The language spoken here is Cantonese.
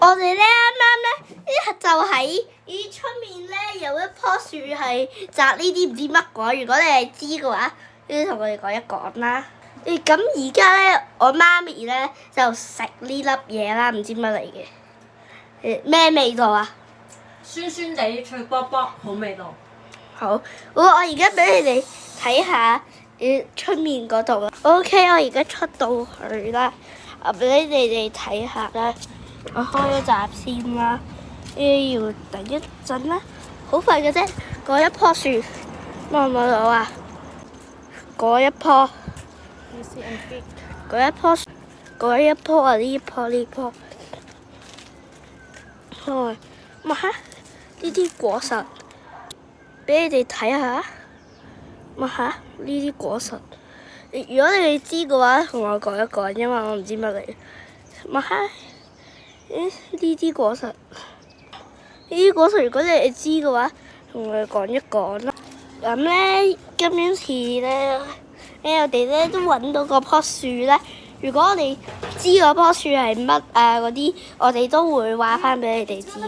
我哋咧啱啱咧就喺呢出面咧有一棵樹係摘呢啲唔知乜果，如果你係知嘅話，要同我哋講一講啦。咁而家咧，我媽咪咧就食呢粒嘢啦，唔知乜嚟嘅。咩味道啊？酸酸地，脆卜卜，好味道。好，我而家俾你哋睇下出面嗰度啦。OK，我而家出到去啦，我俾你哋睇下啦。我開咗閘先啦，要等一陣啦，好快嘅啫。嗰一棵樹望唔望到啊？嗰一棵，嗰一棵啊！呢棵，望下呢啲果實，俾你哋睇下。望下呢啲果實，如果你哋知嘅話，同我講一講，因為我唔知乜嚟。望下呢啲果實，如果你哋知嘅話，同我哋講一講啦。咁咧，今次咧，我哋咧都揾到嗰棵樹咧。如果我哋知嗰棵樹係乜啊嗰啲，我哋都會話翻俾你哋知。